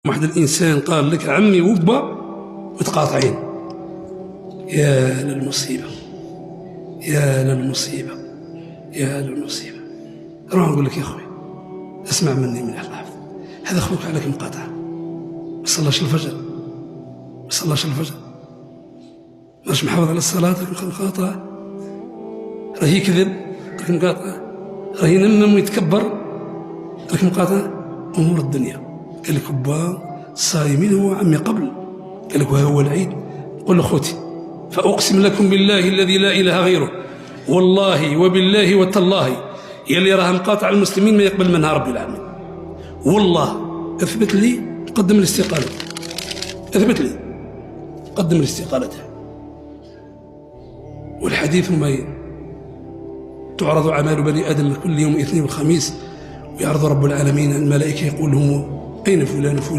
واحد الإنسان قال لك عمي وبا متقاطعين، يا للمصيبة يا للمصيبة يا للمصيبة. روح نقول لك يا أخوي اسمع مني من الحافظ، هذا أخوك عليك مقاطعة، ما صلاش الفجر ما صلاش الفجر، ماش محافظ على الصلاة مقاطعة، راه يكذب راك مقاطعة، راه ينمم ويتكبر راك مقاطعة. أمور الدنيا قال لك با الصايمين هو عمي قبل، قال لك هو العيد. قل أخوتي فأقسم لكم بالله الذي لا إله غيره والله وبالله وتالله يلي راه مقاطع المسلمين ما يقبل منها رب العالمين. والله اثبت لي قدم الاستقالة، اثبت لي قدم الاستقالة. والحديث مبين، تعرض أعمال بني آدم كل يوم اثنين وخميس، ويعرض رب العالمين الملائكة يقول لهم أين فلان فلان